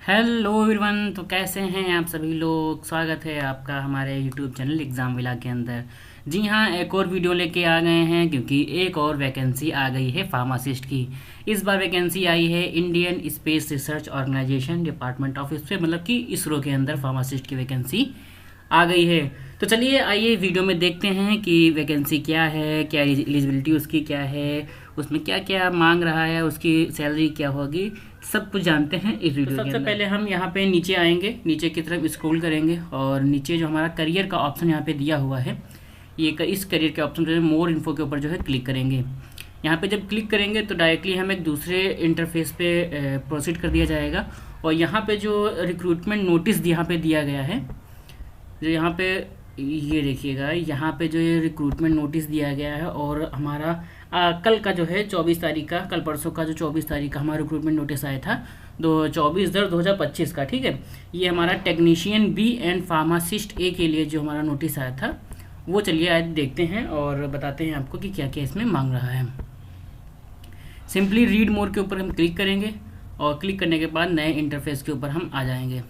Hello everyone. तो कैसे हैं आप सभी लोग। स्वागत है आपका हमारे यूट्यूब चैनल एग्ज़ाम विला के अंदर। जी हाँ, एक और वीडियो लेके आ गए हैं क्योंकि एक और वैकेंसी आ गई है फार्मासिस्ट की। इस बार वैकेंसी आई है Indian space research organisation department of space, मतलब कि इसरो के अंदर फार्मासिस्ट की वैकेंसी आ गई है। तो चलिए आइए वीडियो में देखते हैं कि वैकेंसी क्या है, क्या एलिजिबिलिटी उसकी क्या है, उसमें क्या क्या मांग रहा है, उसकी सैलरी क्या होगी, सब कुछ जानते हैं इस वीडियो के अंदर। सबसे पहले हम यहाँ पे नीचे आएंगे, नीचे की तरफ स्क्रॉल करेंगे और नीचे जो हमारा करियर का ऑप्शन यहाँ पे दिया हुआ है, इस करियर के ऑप्शन जो है मोर इन्फो के ऊपर जो है क्लिक करेंगे। यहाँ पे जब क्लिक करेंगे तो डायरेक्टली हम एक दूसरे इंटरफेस पे प्रोसीड कर दिया जाएगा। और यहाँ पे जो रिक्रूटमेंट नोटिस यहाँ पे दिया गया है, जो यहाँ पे ये देखिएगा, यहाँ पे जो ये रिक्रूटमेंट नोटिस दिया गया है और हमारा कल का जो है 24 तारीख का, कल परसों का जो 24 तारीख का हमारा रिक्रूटमेंट नोटिस आया था 24/10/2025 का, ठीक है। ये हमारा टेक्नीशियन बी एंड फार्मासिस्ट ए के लिए जो हमारा नोटिस आया था वो चलिए आज देखते हैं और बताते हैं आपको कि क्या क्या इसमें मांग रहा है। सिंपली रीड मोर के ऊपर हम क्लिक करेंगे और क्लिक करने के बाद नए इंटरफेस के ऊपर हम आ जाएंगे।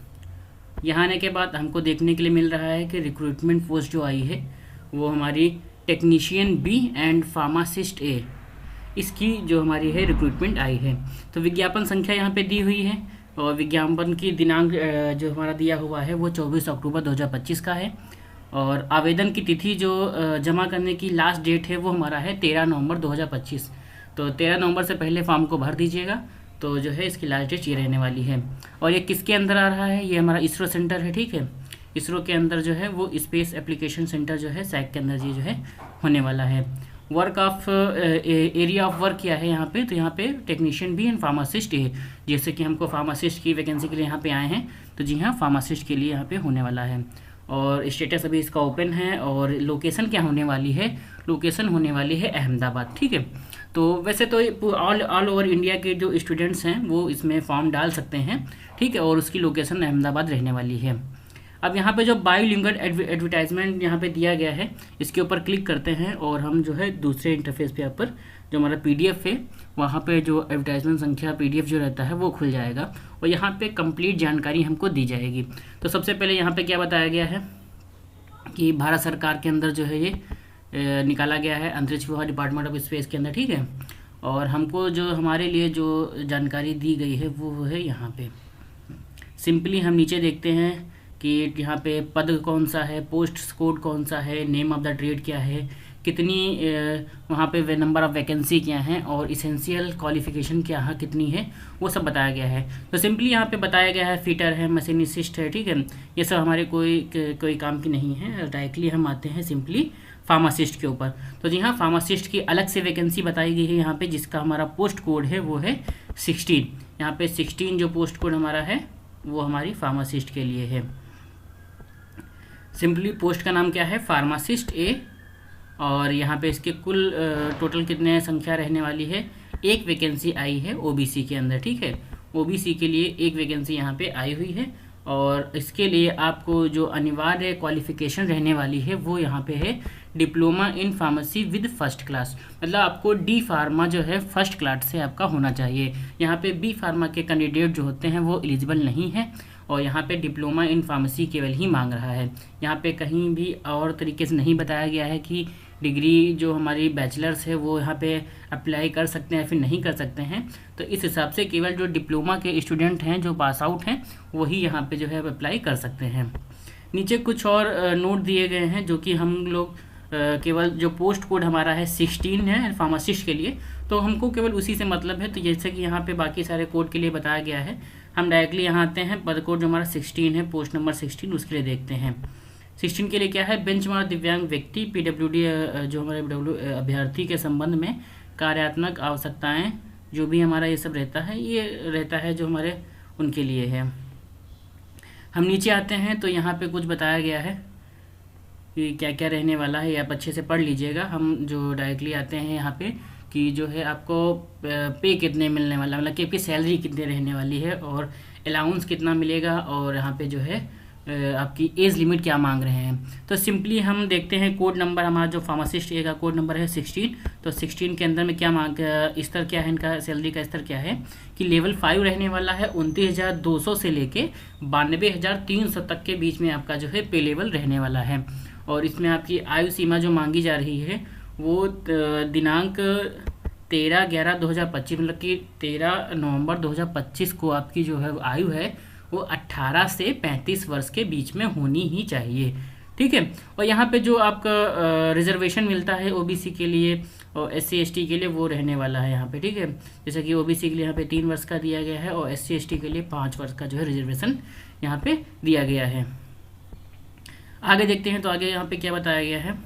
यहाँ आने के बाद हमको देखने के लिए मिल रहा है कि रिक्रूटमेंट पोस्ट जो आई है वो हमारी टेक्नीशियन बी एंड फार्मासिस्ट ए, इसकी जो हमारी है रिक्रूटमेंट आई है। तो विज्ञापन संख्या यहाँ पे दी हुई है और विज्ञापन की दिनांक जो हमारा दिया हुआ है वो 24 अक्टूबर 2025 का है। और आवेदन की तिथि जो जमा करने की लास्ट डेट है वो हमारा है 13 नवंबर 2025। तो 13 नवंबर से पहले फॉर्म को भर दीजिएगा। तो जो है इसकी लास्ट डेट ये रहने वाली है। और ये किसके अंदर आ रहा है, ये हमारा इसरो सेंटर है, ठीक है। इसरो के अंदर जो है वो स्पेस एप्लीकेशन सेंटर जो है सैक के अंदर ये जो है होने वाला है। Work of area of work क्या है यहाँ पे, तो यहाँ पे टेक्नीशियन भी एंड फार्मासिस्ट है। जैसे कि हमको फार्मासिस्ट की वैकेंसी के लिए यहाँ पे आए हैं, तो जी हाँ फार्मासिस्ट के लिए यहाँ पे होने वाला है। और स्टेटस अभी इसका ओपन है। और लोकेशन क्या होने वाली है, लोकेशन होने वाली है अहमदाबाद, ठीक है। तो वैसे तो ऑल ओवर इंडिया के जो स्टूडेंट्स हैं वो इसमें फॉर्म डाल सकते हैं, ठीक है। और उसकी लोकेशन अहमदाबाद रहने वाली है। अब यहाँ पे जो बायोलिंगुअल एडवर्टाइजमेंट यहाँ पे दिया गया है, इसके ऊपर क्लिक करते हैं और हम जो है दूसरे इंटरफेस पे ऊपर जो हमारा पीडीएफ है वहाँ पे जो एडवर्टाइजमेंट संख्या पीडीएफ जो रहता है वो खुल जाएगा और यहाँ पे कंप्लीट जानकारी हमको दी जाएगी। तो सबसे पहले यहाँ पे क्या बताया गया है कि भारत सरकार के अंदर जो है ये निकाला गया है अंतरिक्ष विभाग डिपार्टमेंट ऑफ स्पेस के अंदर, ठीक है। और हमको जो हमारे लिए जो जानकारी दी गई है वो है यहाँ पे। सिंपली हम नीचे देखते हैं कि यहाँ पे पद कौन सा है, पोस्ट कोड कौन सा है, नेम ऑफ द ट्रेड क्या है, कितनी वहाँ पे नंबर ऑफ वैकेंसी क्या है और इसेंशियल क्वालिफिकेशन क्या है कितनी है, वो सब बताया गया है। तो सिंपली यहाँ पे बताया गया है फिटर है, मशीनिस्ट है, ठीक है। ये सब हमारे कोई काम की नहीं है। डायरेक्टली हम आते हैं सिंपली फार्मासिस्ट के ऊपर। तो जी हाँ, फार्मासिस्ट की अलग से वैकेंसी बताई गई है यहाँ पे, जिसका हमारा पोस्ट कोड है वो है 16। यहाँ पे 16 जो पोस्ट कोड हमारा है वो हमारी फार्मासिस्ट के लिए है। सिंपली पोस्ट का नाम क्या है, फार्मासिस्ट ए। और यहाँ पे इसके कुल टोटल कितने संख्या रहने वाली है, एक वैकेंसी आई है ओबीसी के अंदर, ठीक है। ओबीसी के लिए एक वैकेंसी यहाँ पे आई हुई है। और इसके लिए आपको जो अनिवार्य क्वालिफिकेशन रहने वाली है वो यहाँ पे है diploma in pharmacy with first class, मतलब आपको डी फार्मा जो है फर्स्ट क्लास से आपका होना चाहिए। यहाँ पे बी फार्मा के कैंडिडेट जो होते हैं वो एलिजिबल नहीं है। और यहाँ पे डिप्लोमा इन फार्मेसी केवल ही मांग रहा है। यहाँ पे कहीं भी और तरीके से नहीं बताया गया है कि डिग्री जो हमारी बैचलर्स है वो यहाँ पे अप्लाई कर सकते हैं या फिर नहीं कर सकते हैं। तो इस हिसाब से केवल जो डिप्लोमा के स्टूडेंट हैं जो पास आउट हैं वही यहाँ पे जो है अप्लाई कर सकते हैं। नीचे कुछ और नोट दिए गए हैं जो कि हम लोग केवल जो पोस्ट कोड हमारा है 16 है फार्मासिस्ट के लिए, तो हमको केवल उसी से मतलब है। तो जैसे कि यहाँ पे बाकी सारे कोड के लिए बताया गया है, हम डायरेक्टली यहाँ आते हैं, पद कोड जो हमारा 16 है, पोस्ट नंबर 16, उसके लिए देखते हैं। 16 के लिए क्या है, बेंचमार्क दिव्यांग व्यक्ति पीडब्ल्यूडी जो हमारे अभ्यर्थी के संबंध में कार्यात्मक आवश्यकताएं जो भी हमारा ये सब रहता है, ये रहता है जो हमारे उनके लिए है। हम नीचे आते हैं तो यहाँ पे कुछ बताया गया है कि क्या क्या रहने वाला है, आप अच्छे से पढ़ लीजिएगा। हम जो डायरेक्टली आते हैं यहाँ पे कि जो है आपको पे कितने मिलने वाला, मतलब कि आपकी सैलरी कितनी रहने वाली है और अलाउंस कितना मिलेगा। और यहाँ पे जो है आपकी एज लिमिट क्या मांग रहे हैं। तो सिंपली हम देखते हैं कोड नंबर, हमारा जो फार्मासिस्ट ए का कोड नंबर है 16। तो 16 के अंदर में क्या मांग स्तर क्या है इनका, सैलरी का स्तर क्या है कि लेवल 5 रहने वाला है 29,200 से लेके 92,300 तक के बीच में आपका जो है पे लेवल रहने वाला है। और इसमें आपकी आयु सीमा जो मांगी जा रही है वो दिनांक 13/11/2025 मतलब कि 13 नवंबर 2025 को आपकी जो है आयु है वो 18 से 35 वर्ष के बीच में होनी ही चाहिए। ठीक है। और यहाँ पे जो आपका रिजर्वेशन मिलता है ओबीसी के लिए और एससी एसटी के लिए वो रहने वाला है यहाँ पे। ठीक है। जैसे कि ओबीसी के लिए यहाँ पे 3 वर्ष का दिया गया है और एससी एसटी के लिए 5 वर्ष का जो है रिजर्वेशन यहाँ पे दिया गया है। आगे देखते हैं तो आगे यहाँ पे क्या बताया गया है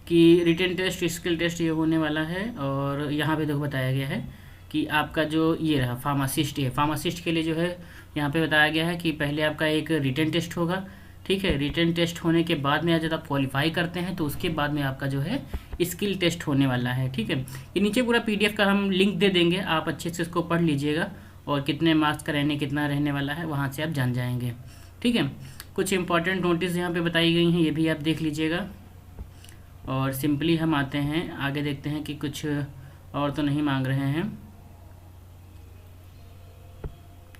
कि रिटन टेस्ट, स्किल टेस्ट ये होने वाला है। और यहाँ पे देखो बताया गया है कि आपका जो ये रहा फार्मासिस्ट है, फार्मासिस्ट के लिए जो है यहाँ पे बताया गया है कि पहले आपका एक रिटन टेस्ट होगा। ठीक है। रिटन टेस्ट होने के बाद में जब आप क्वालिफाई करते हैं तो उसके बाद में आपका जो है स्किल टेस्ट होने वाला है। ठीक है। ये नीचे पूरा पीडीएफ का हम लिंक दे देंगे, आप अच्छे से इसको पढ़ लीजिएगा और कितने मार्क्स का कितना रहने वाला है वहाँ से आप जान जाएंगे। ठीक है। कुछ इंपॉर्टेंट नोटिस यहाँ पे बताई गई हैं, ये भी आप देख लीजिएगा। और सिंपली हम आते हैं आगे, देखते हैं कि कुछ और तो नहीं मांग रहे हैं,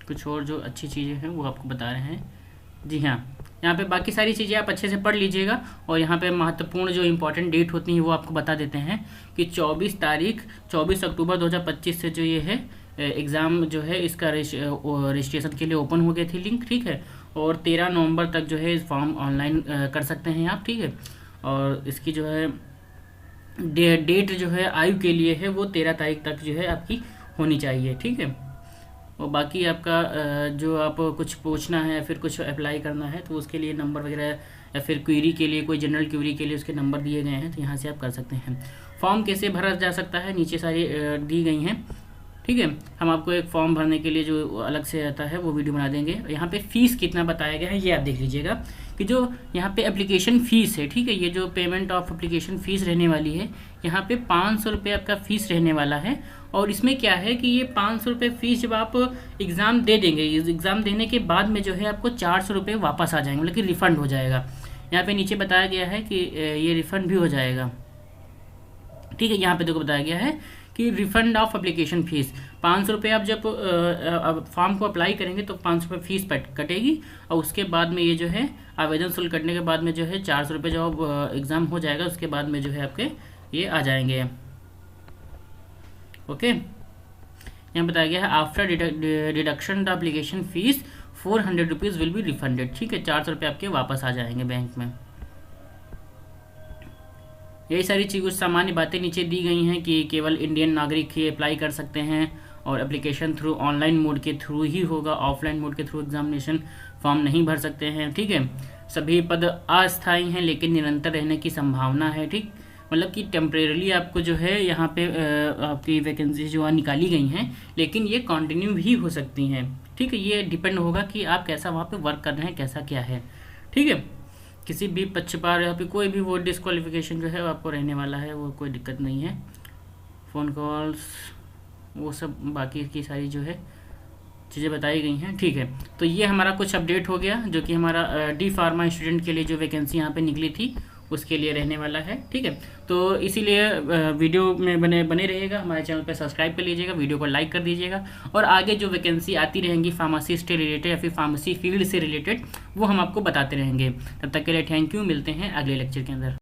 कुछ और जो अच्छी चीज़ें हैं वो आपको बता रहे हैं। जी हाँ, यहाँ पे बाकी सारी चीज़ें आप अच्छे से पढ़ लीजिएगा। और यहाँ पे महत्वपूर्ण जो इंपॉर्टेंट डेट होती हैं वो आपको बता देते हैं कि 24 अक्टूबर 2025 से जो ये है एग्ज़ाम जो है इसका रजिस्ट्रेशन के लिए ओपन हो गई थी लिंक। ठीक है। और 13 नवंबर तक जो है इस फॉर्म ऑनलाइन कर सकते हैं आप। ठीक है। और इसकी जो है डेट जो है आयु के लिए है वो 13 तारीख तक जो है आपकी होनी चाहिए। ठीक है। और बाकी आपका जो आप कुछ पूछना है या फिर कुछ अप्लाई करना है तो उसके लिए नंबर वगैरह या फिर क्वेरी के लिए, कोई जनरल क्वेरी के लिए उसके नंबर दिए गए हैं, तो यहाँ से आप कर सकते हैं। फॉर्म कैसे भरा जा सकता है नीचे सारी दी गई हैं। ठीक है। हम आपको एक फॉर्म भरने के लिए जो अलग से आता है वो वीडियो बना देंगे। यहाँ पे फीस कितना बताया गया है ये आप देख लीजिएगा कि जो यहाँ पे एप्लीकेशन फ़ीस है, ठीक है, ये जो पेमेंट ऑफ एप्लीकेशन फ़ीस रहने वाली है यहाँ पे 500 रुपये आपका फ़ीस रहने वाला है। और इसमें क्या है कि ये 500 रुपये फ़ीस जब आप एग्ज़ाम दे देंगे, एग्ज़ाम देने के बाद में जो है आपको 400 रुपये वापस आ जाएंगे, मतलब कि रिफ़ंड हो जाएगा। यहाँ पे नीचे बताया गया है कि ये रिफ़ंड भी हो जाएगा। ठीक है। यहाँ पे देखो बताया गया है कि रिफंड ऑफ एप्लीकेशन फ़ीस 500 रुपये आप जब फॉर्म को अप्लाई करेंगे तो 500 रुपये फ़ीस कटेगी। और उसके बाद में ये जो है आवेदन शुल्क कटने के बाद में जो है 400 रुपये जब एग्ज़ाम हो जाएगा उसके बाद में जो है आपके ये आ जाएंगे। ओके। यहाँ बताया गया है after deduction the application fees 400 rupees will be refunded. ठीक है। 400 रुपये आपके वापस आ जाएंगे बैंक में। यही सारी चीज़ कुछ सामान्य बातें नीचे दी गई हैं कि केवल इंडियन नागरिक ही अप्लाई कर सकते हैं और एप्लीकेशन थ्रू ऑनलाइन मोड के थ्रू ही होगा, ऑफलाइन मोड के थ्रू एग्जामिनेशन फॉर्म नहीं भर सकते हैं। ठीक है। सभी पद अस्थायी हैं लेकिन निरंतर रहने की संभावना है। ठीक, मतलब कि टेम्परेरली आपको जो है यहाँ पे आपकी वैकेंसी जो निकाली गई हैं लेकिन ये कंटिन्यू भी हो सकती हैं। ठीक है। ये डिपेंड होगा कि आप कैसा वहाँ पे वर्क कर रहे हैं, कैसा क्या है। ठीक है। किसी भी पक्षपात या फिर कोई भी वो डिस्क्वालिफिकेशन जो है आपको रहने वाला है, वो कोई दिक्कत नहीं है। फ़ोन कॉल्स वो सब बाकी की सारी जो है चीज़ें बताई गई हैं। ठीक है। तो ये हमारा कुछ अपडेट हो गया जो कि हमारा डी फार्मा स्टूडेंट के लिए जो वैकेंसी यहाँ पे निकली थी उसके लिए रहने वाला है। ठीक है। तो इसीलिए वीडियो में बने रहिएगा, हमारे चैनल पे सब्सक्राइब कर लीजिएगा, वीडियो को लाइक कर दीजिएगा और आगे जो वैकेंसी आती रहेंगी फार्मासिस्ट से रिलेटेड या फिर फार्मेसी फील्ड से रिलेटेड वो हम आपको बताते रहेंगे। तब तक के लिए थैंक यू, मिलते हैं अगले लेक्चर के अंदर।